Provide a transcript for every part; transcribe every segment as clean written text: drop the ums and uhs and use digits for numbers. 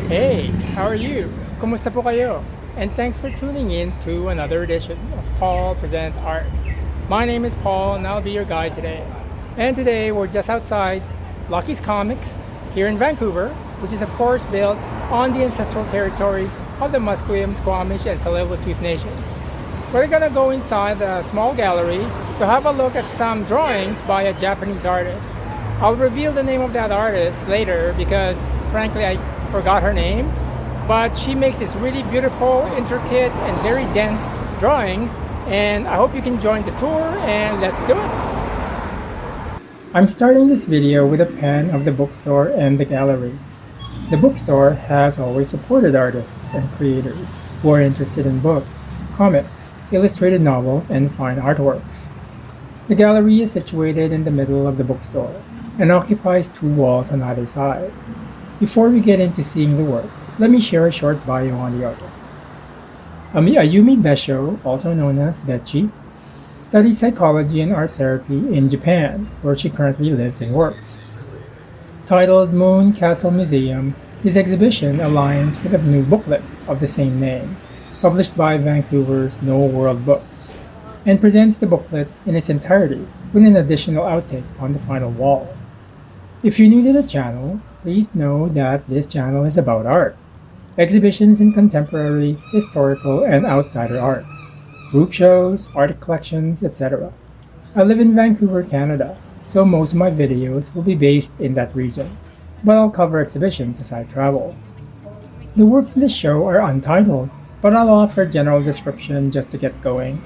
Hey, how are you? Kumusta po kayo? And thanks for tuning in to another edition of Paul Presents Art. My name is Paul and I'll be your guide today. And today we're just outside Lucky's Comics here in Vancouver, which is of course built on the ancestral territories of the Musqueam, Squamish, and Tsleil-Waututh nations. We're gonna go inside the small gallery to have a look at some drawings by a Japanese artist. I'll reveal the name of that artist later because frankly I forgot her name, but she makes this really beautiful, intricate, and very dense drawings, and I hope you can join the tour, and let's do it! I'm starting this video with a pen of the bookstore and the gallery. The bookstore has always supported artists and creators who are interested in books, comics, illustrated novels, and fine artworks. The gallery is situated in the middle of the bookstore and occupies two walls on either side. Before we get into seeing the work, let me share a short bio on the artist. Ayumi Bessho, also known as Becchi, studied psychology and art therapy in Japan, where she currently lives and works. Titled Moon Castle Museum, this exhibition aligns with a new booklet of the same name, published by Vancouver's No World Books, and presents the booklet in its entirety with an additional outtake on the final wall. If you're new to the channel, please know that this channel is about art, exhibitions in contemporary, historical, and outsider art, group shows, art collections, etc. I live in Vancouver, Canada, so most of my videos will be based in that region, but I'll cover exhibitions as I travel. The works in the show are untitled, but I'll offer a general description just to get going.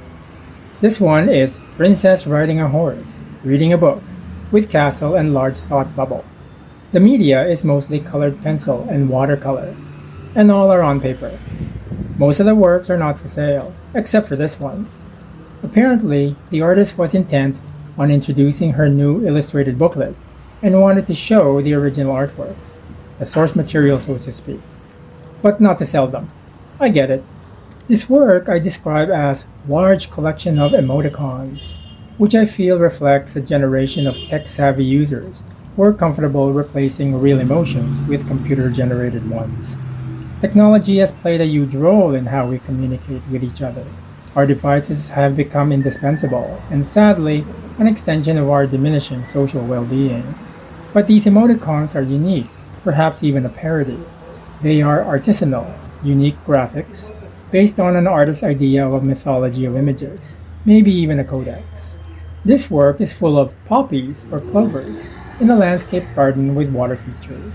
This one is Princess Riding a Horse, Reading a Book, with castle and large thought bubble. The media is mostly colored pencil and watercolor, and all are on paper. Most of the works are not for sale, except for this one. Apparently, the artist was intent on introducing her new illustrated booklet and wanted to show the original artworks, the source material so to speak, but not to sell them. I get it. This work I describe as large collection of emoticons, which I feel reflects a generation of tech-savvy users who are comfortable replacing real emotions with computer-generated ones. Technology has played a huge role in how we communicate with each other. Our devices have become indispensable, and sadly, an extension of our diminishing social well-being. But these emoticons are unique, perhaps even a parody. They are artisanal, unique graphics, based on an artist's idea of a mythology of images, maybe even a codex. This work is full of poppies or clovers in a landscape garden with water features.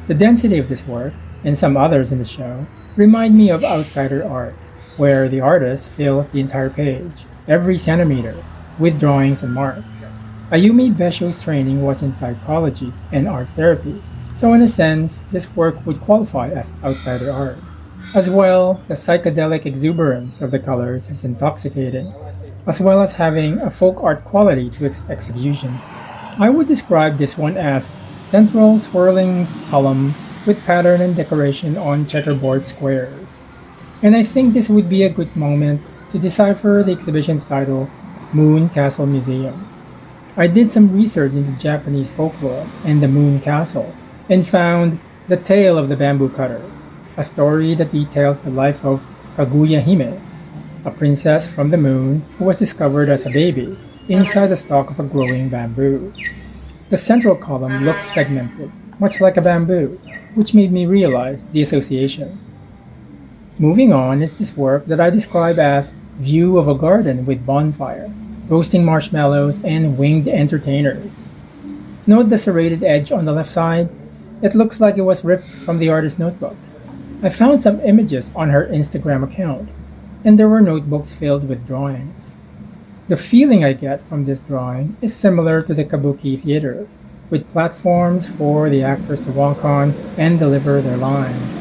The density of this work, and some others in the show, remind me of outsider art, where the artist fills the entire page, every centimeter, with drawings and marks. Ayumi Bessho's training was in psychology and art therapy, so in a sense, this work would qualify as outsider art. As well, the psychedelic exuberance of the colors is intoxicating, as well as having a folk art quality to its execution. I would describe this one as central swirling column with pattern and decoration on checkerboard squares. And I think this would be a good moment to decipher the exhibition's title, Moon Castle Museum. I did some research into Japanese folklore and the Moon Castle, and found The Tale of the Bamboo Cutter, a story that details the life of Kaguya Hime, a princess from the moon who was discovered as a baby inside the stalk of a growing bamboo. The central column looks segmented, much like a bamboo, which made me realize the association. Moving on is this work that I describe as View of a Garden with Bonfire, Roasting Marshmallows, and Winged Entertainers. Note the serrated edge on the left side? It looks like it was ripped from the artist's notebook. I found some images on her Instagram account, and there were notebooks filled with drawings. The feeling I get from this drawing is similar to the Kabuki theater, with platforms for the actors to walk on and deliver their lines.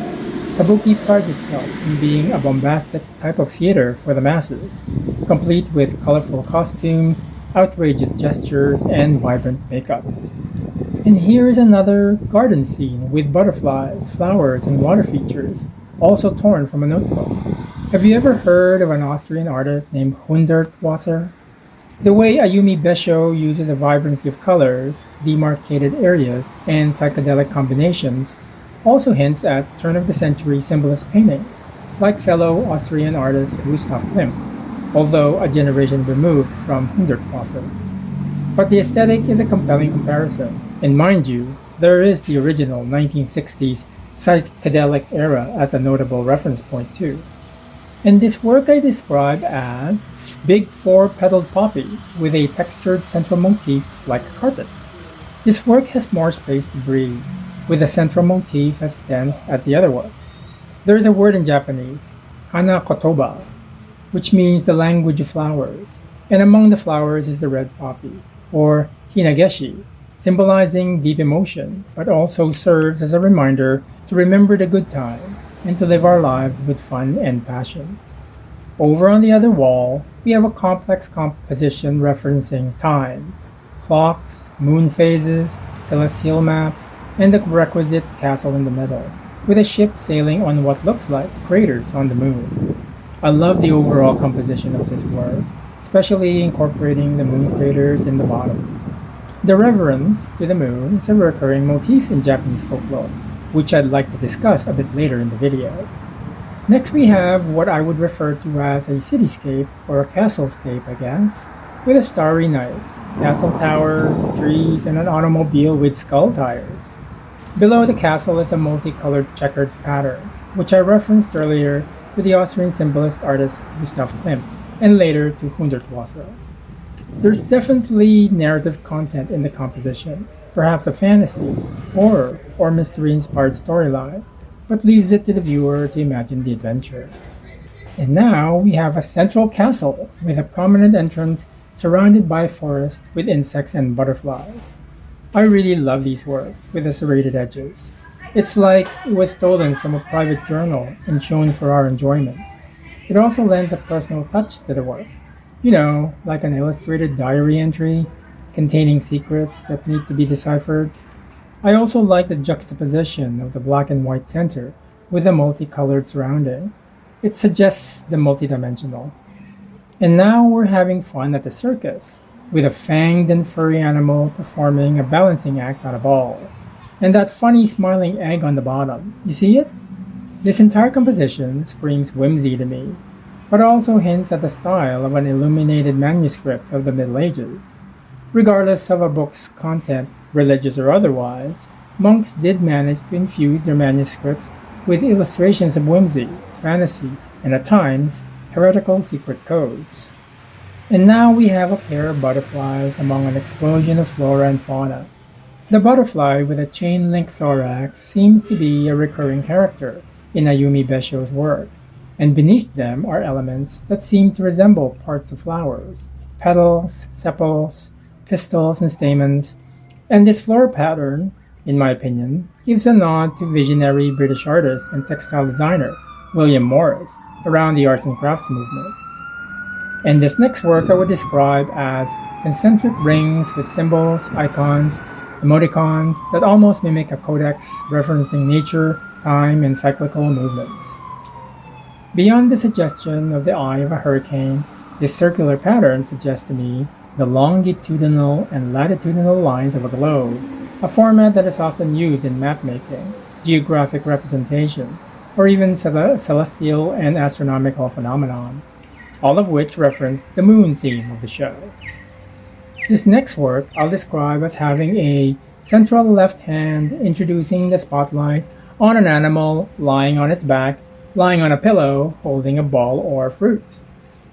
Kabuki prides itself in being a bombastic type of theater for the masses, complete with colorful costumes, outrageous gestures, and vibrant makeup. And here's another garden scene with butterflies, flowers, and water features, also torn from a notebook. Have you ever heard of an Austrian artist named Hundertwasser? The way Ayumi Bessho uses a vibrancy of colors, demarcated areas, and psychedelic combinations also hints at turn-of-the-century symbolist paintings, like fellow Austrian artist Gustav Klimt, although a generation removed from Hundertwasser. But the aesthetic is a compelling comparison, and mind you, there is the original 1960s psychedelic era as a notable reference point too. And this work I describe as big four-petaled poppy with a textured central motif like a carpet. This work has more space to breathe, with the central motif as dense as the other works. There is a word in Japanese, hana kotoba, which means the language of flowers, and among the flowers is the red poppy, or hinageshi, symbolizing deep emotion, but also serves as a reminder to remember the good time and to live our lives with fun and passion. Over on the other wall, we have a complex composition referencing time, clocks, moon phases, celestial maps, and the requisite castle in the middle, with a ship sailing on what looks like craters on the moon. I love the overall composition of this work, especially incorporating the moon craters in the bottom. The reverence to the moon is a recurring motif in Japanese folklore, which I'd like to discuss a bit later in the video. Next we have what I would refer to as a cityscape, or a castlescape I guess, with a starry night, castle towers, trees, and an automobile with skull tires. Below the castle is a multicolored checkered pattern, which I referenced earlier to the Austrian symbolist artist Gustav Klimt, and later to Hundertwasser. There's definitely narrative content in the composition, perhaps a fantasy, horror, or mystery-inspired storyline, but leaves it to the viewer to imagine the adventure. And now we have a central castle with a prominent entrance surrounded by a forest with insects and butterflies. I really love these works with the serrated edges. It's like it was stolen from a private journal and shown for our enjoyment. It also lends a personal touch to the work. You know, like an illustrated diary entry containing secrets that need to be deciphered. I also like the juxtaposition of the black and white center with a multicolored surrounding. It suggests the multidimensional. And now we're having fun at the circus, with a fanged and furry animal performing a balancing act on a ball. And that funny smiling egg on the bottom. You see it? This entire composition screams whimsy to me, but also hints at the style of an illuminated manuscript of the Middle Ages. Regardless of a book's content, religious or otherwise, monks did manage to infuse their manuscripts with illustrations of whimsy, fantasy, and at times, heretical secret codes. And now we have a pair of butterflies among an explosion of flora and fauna. The butterfly with a chain-link thorax seems to be a recurring character in Ayumi Bessho's work, and beneath them are elements that seem to resemble parts of flowers, petals, sepals, pistils, and stamens, and this floral pattern, in my opinion, gives a nod to visionary British artist and textile designer William Morris around the arts and crafts movement. And this next work I would describe as concentric rings with symbols, icons, emoticons that almost mimic a codex referencing nature, time, and cyclical movements. Beyond the suggestion of the eye of a hurricane, this circular pattern suggests to me the longitudinal and latitudinal lines of a globe, a format that is often used in mapmaking, geographic representation, or even celestial and astronomical phenomenon, all of which reference the moon theme of the show. This next work I'll describe as having a central left hand introducing the spotlight on an animal lying on its back, lying on a pillow, holding a ball or fruit.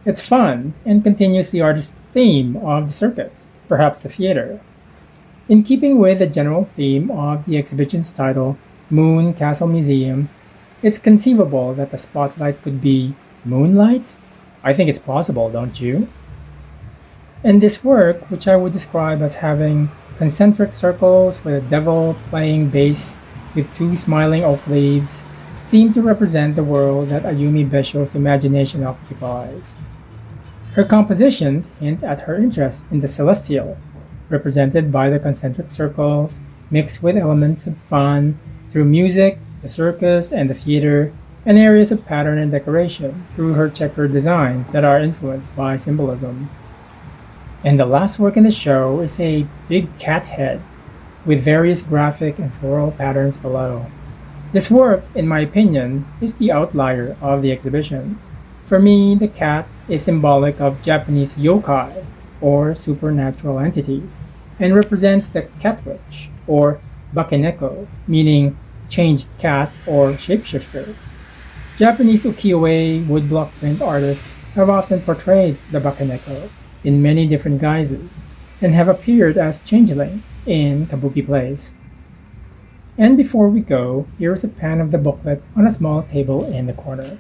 It's fun and continues the artist's theme of the circus, perhaps the theater. In keeping with the general theme of the exhibition's title, Moon Castle Museum, it's conceivable that the spotlight could be moonlight. I think it's possible, don't you? And this work, which I would describe as having concentric circles with a devil playing bass with two smiling oak leaves, seem to represent the world that Ayumi Bessho's imagination occupies. Her compositions hint at her interest in the celestial, represented by the concentric circles, mixed with elements of fun through music, the circus, and the theater, and areas of pattern and decoration through her checkered designs that are influenced by symbolism. And the last work in the show is a big cat head with various graphic and floral patterns below. This work, in my opinion, is the outlier of the exhibition. For me, the cat is symbolic of Japanese yokai, or supernatural entities, and represents the cat witch, or bakeneko, meaning changed cat or shapeshifter. Japanese ukiyo-e woodblock print artists have often portrayed the bakeneko in many different guises, and have appeared as changelings in kabuki plays. And before we go, here is a pan of the booklet on a small table in the corner.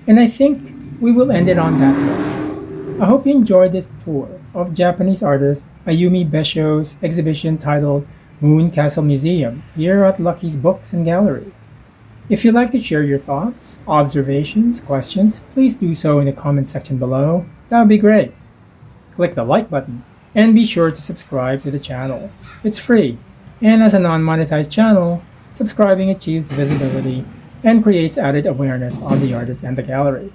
And I think we will end it on that note. I hope you enjoyed this tour of Japanese artist Ayumi Bessho's exhibition titled Moon Castle Museum here at Lucky's Books and Gallery. If you'd like to share your thoughts, observations, questions, please do so in the comment section below. That would be great. Click the like button and be sure to subscribe to the channel. It's free, and as a non-monetized channel, subscribing achieves visibility and creates added awareness on the artist and the gallery.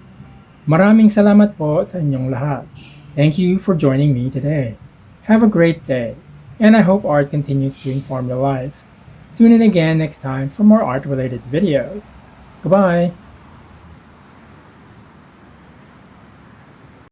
Maraming salamat po sa inyong lahat. Thank you for joining me today. Have a great day, and I hope art continues to inform your life. Tune in again next time for more art-related videos. Goodbye!